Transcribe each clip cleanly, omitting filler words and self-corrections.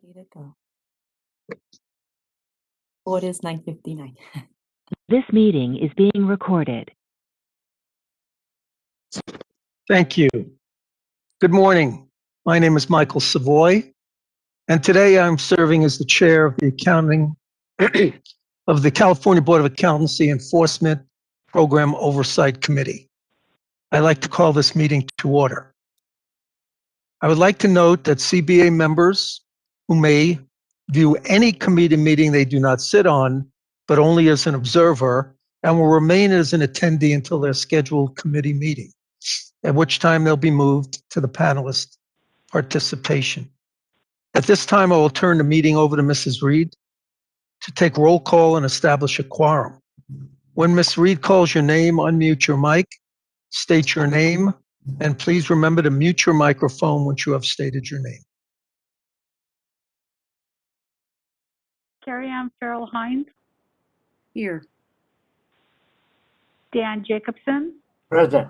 Ready to go. Oh, it is 9:59. This meeting is being recorded. Thank you. Good morning. My name is Michael Savoy, and today I'm serving as the chair of the accounting of the California Board of Accountancy Enforcement Program Oversight Committee. I'd like to call this meeting to order. I would like to note that CBA members who may view any committee meeting they do not sit on, but only as an observer, and will remain as an attendee until their scheduled committee meeting, at which time they'll be moved to the panelist participation. At this time, I will turn the meeting over to Mrs. Reed to take roll call and establish a quorum. When Ms. Reed calls your name, unmute your mic, state your name, and please remember to mute your microphone once you have stated your name. Carrie Ann Farrell Hines, Here. Dan Jacobson, Present.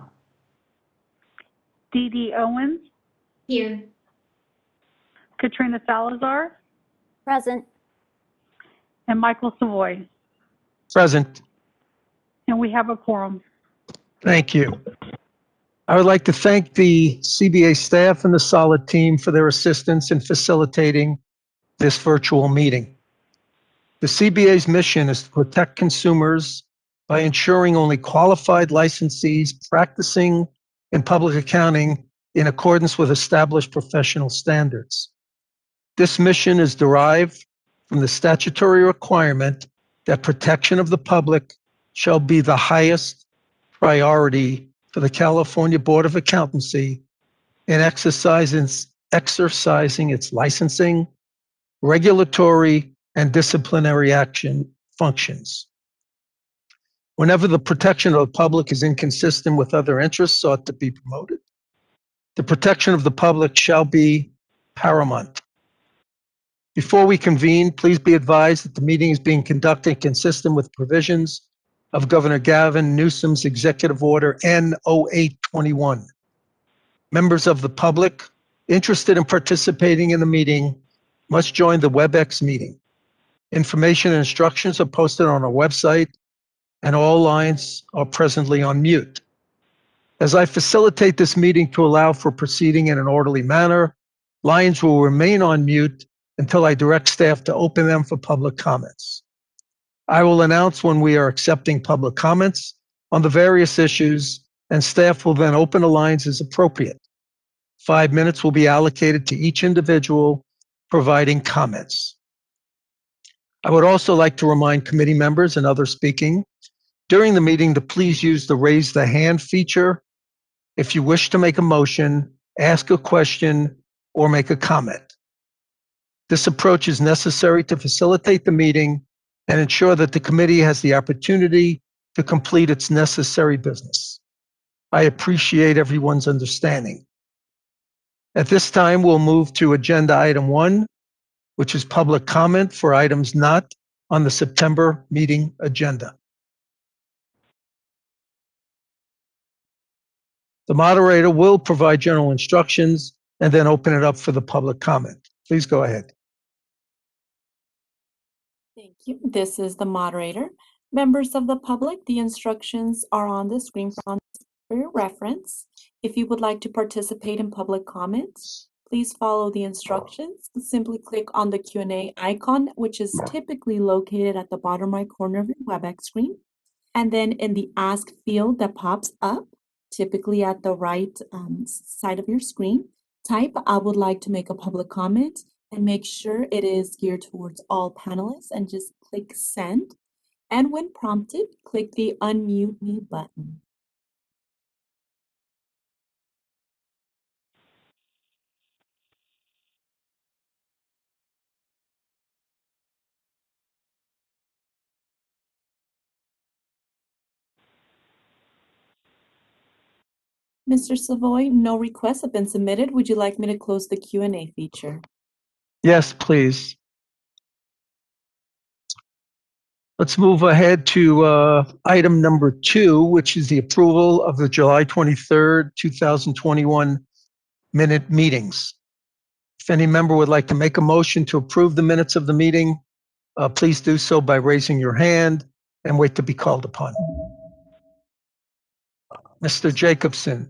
Dee Dee Owens, Here. Katrina Salazar, Present. and Michael Savoy. Present. And we have a quorum. Thank you. I would like to thank the CBA staff and the Solid team for their assistance in facilitating this virtual meeting. The CBA's mission is to protect consumers by ensuring only qualified licensees practicing in public accounting in accordance with established professional standards. This mission is derived from the statutory requirement that protection of the public shall be the highest priority for the California Board of Accountancy in exercising its licensing, regulatory, and disciplinary action functions. Whenever the protection of the public is inconsistent with other interests sought to be promoted, the protection of the public shall be paramount. Before we convene, please be advised that the meeting is being conducted consistent with provisions of Governor Gavin Newsom's Executive Order N-0821. Members of the public interested in participating in the meeting must join the WebEx meeting. Information and instructions are posted on our website, and all lines are presently on mute. As I facilitate this meeting to allow for proceeding in an orderly manner, lines will remain on mute until I direct staff to open them for public comments. I will announce when we are accepting public comments on the various issues, and staff will then open the lines as appropriate. 5 minutes will be allocated to each individual providing comments. I would also like to remind committee members and others speaking during the meeting to please use the raise the hand feature if you wish to make a motion, ask a question, or make a comment. This approach is necessary to facilitate the meeting and ensure that the committee has the opportunity to complete its necessary business. I appreciate everyone's understanding. At this time, we'll move to agenda item 1, which is public comment for items not on the September meeting agenda. The moderator will provide general instructions and then open it up for the public comment. Please go ahead. Thank you. This is the moderator. Members of the public, the instructions are on the screen for your reference. If you would like to participate in public comments, please follow the instructions. Simply click on the Q&A icon, which is typically located at the bottom right corner of your WebEx screen. And then in the Ask field that pops up, typically at the right side of your screen, type "I would like to make a public comment," and make sure it is geared towards all panelists, and just click send. And when prompted, click the unmute me button. Mr. Savoy, no requests have been submitted. Would you like me to close the Q&A feature? Yes, please. Let's move ahead to item number 2, which is the approval of the July 23rd, 2021 minute meetings. If any member would like to make a motion to approve the minutes of the meeting, please do so by raising your hand and wait to be called upon. Mr. Jacobson,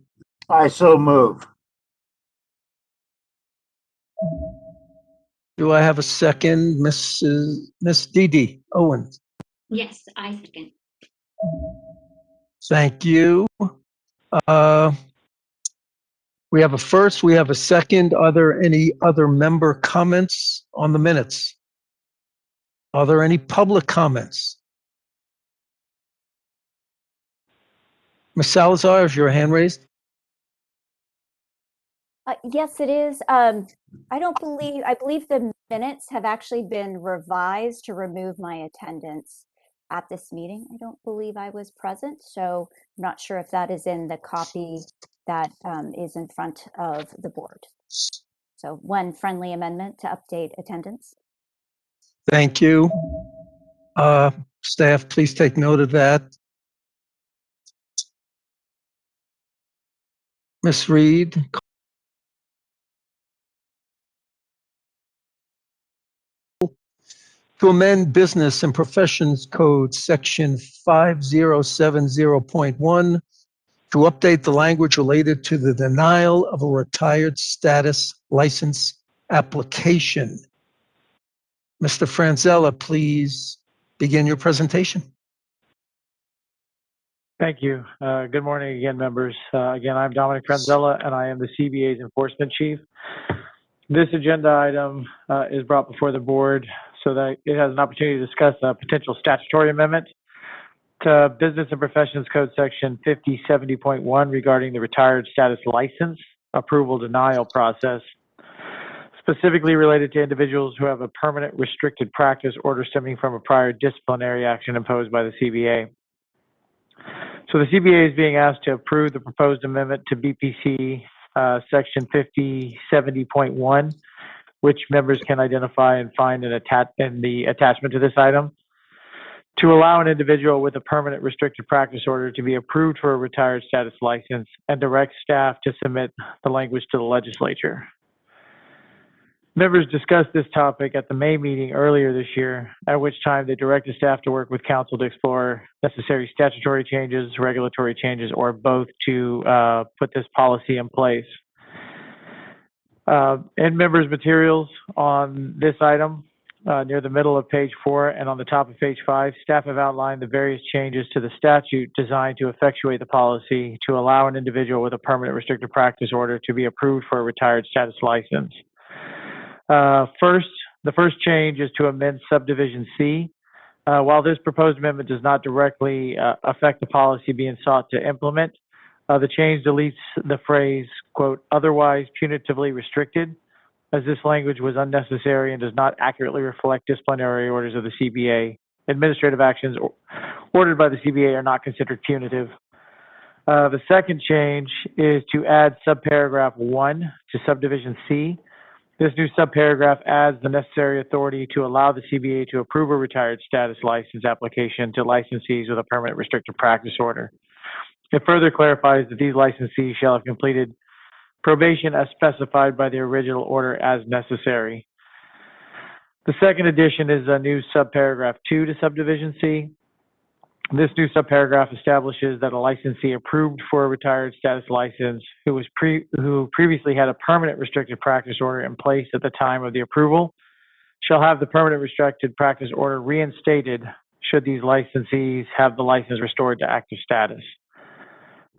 I so move. do I have a second? Miss Dee Dee Owens. Yes, I second. Thank you. We have a first, we have a second. Are there any other member comments on the minutes? Are there any public comments? Ms. Salazar, is your hand raised? Yes, it is. I believe the minutes have actually been revised to remove my attendance at this meeting. I don't believe I was present, so I'm not sure if that is in the copy that is in front of the board. So one friendly amendment to update attendance. Thank you. Staff, please take note of that. Ms. Reed, to amend Business and Professions Code, Section 5070.1, to update the language related to the denial of a retired status license application. Mr. Franzella, please begin your presentation. Thank you. Good morning again, members. Again, I'm Dominic Franzella, and I am the CBA's Enforcement Chief. This agenda item is brought before the board so that it has an opportunity to discuss a potential statutory amendment to Business and Professions Code Section 5070.1 regarding the retired status license approval denial process, specifically related to individuals who have a permanent restricted practice order stemming from a prior disciplinary action imposed by the CBA. So the CBA is being asked to approve the proposed amendment to BPC Section 5070.1, which members can identify and find in the attachment to this item, to allow an individual with a permanent restricted practice order to be approved for a retired status license and direct staff to submit the language to the legislature. Members discussed this topic at the May meeting earlier this year, at which time they directed staff to work with council to explore necessary statutory changes, regulatory changes, or both to put this policy in place. In members' materials on this item, near the middle of page 4 and on the top of page 5, staff have outlined the various changes to the statute designed to effectuate the policy to allow an individual with a permanent restricted practice order to be approved for a retired status license. The first change is to amend subdivision C. While this proposed amendment does not directly affect the policy being sought to implement, the change deletes the phrase, quote, otherwise punitively restricted, as this language was unnecessary and does not accurately reflect disciplinary orders of the CBA. Administrative actions ordered by the CBA are not considered punitive. The second change is to add subparagraph 1 to subdivision C. This new subparagraph adds the necessary authority to allow the CBA to approve a retired status license application to licensees with a permanent restricted practice order. It further clarifies that these licensees shall have completed probation as specified by the original order as necessary. The second addition is a new subparagraph 2 to subdivision C. This new subparagraph establishes that a licensee approved for a retired status license who previously had a permanent restricted practice order in place at the time of the approval shall have the permanent restricted practice order reinstated should these licensees have the license restored to active status.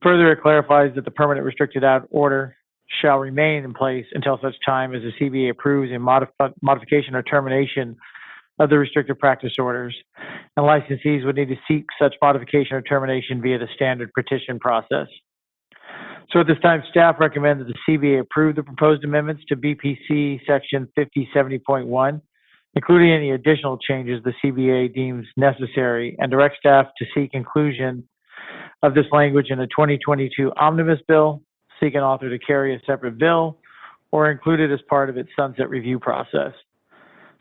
Further, it clarifies that the permanent restricted order shall remain in place until such time as the CBA approves a modification or termination of the restricted practice orders, and licensees would need to seek such modification or termination via the standard petition process. So at this time, staff recommend that the CBA approve the proposed amendments to BPC Section 5070.1, including any additional changes the CBA deems necessary, and direct staff to seek inclusion of this language in a 2022 omnibus bill, seek an author to carry a separate bill, or include it as part of its sunset review process.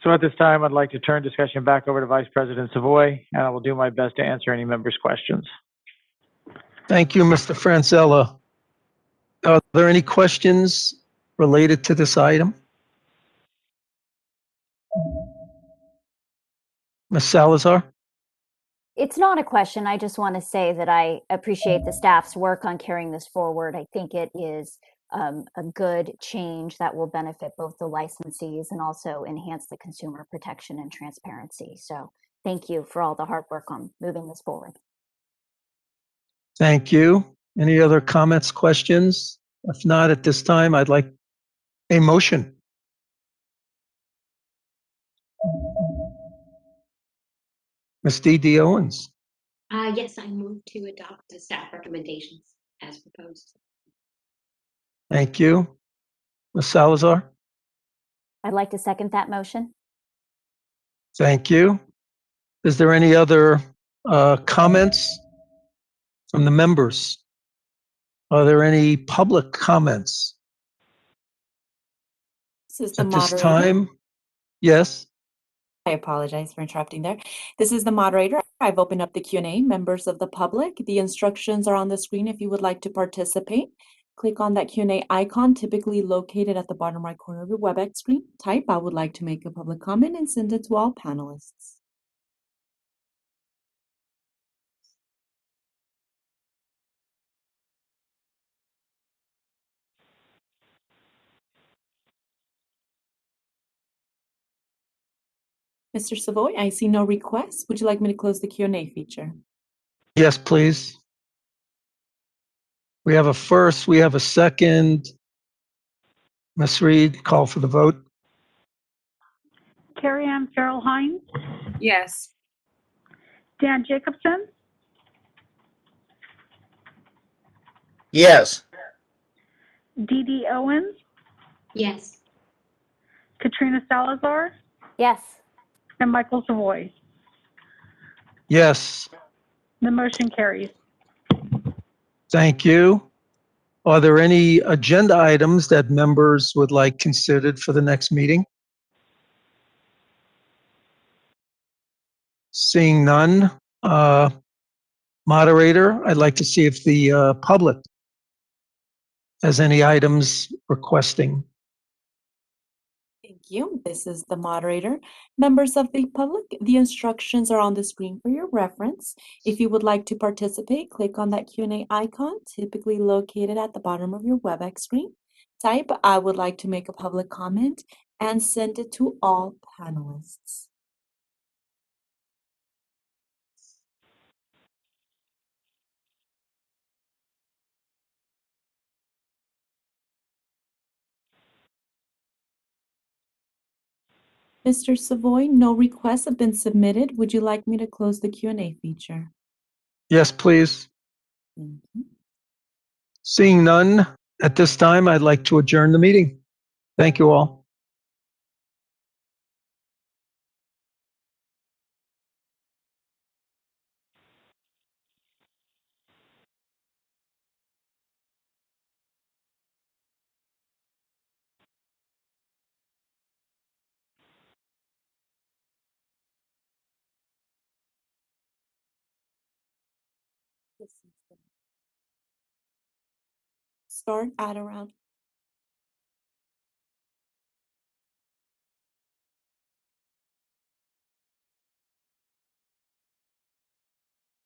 So at this time, I'd like to turn discussion back over to Vice President Savoy, and I will do my best to answer any members' questions. Thank you, Mr. Franzella. Are there any questions related to this item? Ms. Salazar? It's not a question. I just want to say that I appreciate the staff's work on carrying this forward. I think it is a good change that will benefit both the licensees and also enhance the consumer protection and transparency. So thank you for all the hard work on moving this forward. Thank you. Any other comments, questions? If not, at this time, I'd like a motion. Ms. D.D. Owens? Yes, I move to adopt the staff recommendations as proposed. Thank you. Ms. Salazar? I'd like to second that motion. Thank you. Is there any other comments from the members? Are there any public comments This is the at this moderator. time? Yes. I apologize for interrupting there. This is the moderator. I've opened up the Q&A. Members of the public, the instructions are on the screen if you would like to participate. Click on that Q&A icon, typically located at the bottom right corner of your WebEx screen. Type, I would like to make a public comment, and send it to all panelists. Mr. Savoy, I see no requests. Would you like me to close the Q&A feature? Yes, please. We have a first, we have a second. Ms. Reed, call for the vote. Carrie Ann Farrell Hines, Yes. Dan Jacobson, Yes. D.D. Owens, Yes. Katrina Salazar, Yes. and Michael Savoy. Yes, The motion carries. thank you. Are there any agenda items that members would like considered for the next meeting? Seeing none, moderator, I'd like to see if the public has any items requesting. Thank you. This is the moderator. Members of the public, the instructions are on the screen for your reference. If you would like to participate, click on that Q&A icon, typically located at the bottom of your WebEx screen. Type, I would like to make a public comment, and send it to all panelists. Mr. Savoy, no requests have been submitted. Would you like me to close the Q&A feature? Yes, please. Mhm. Seeing none, at this time, I'd like to adjourn the meeting. Thank you all. Start at around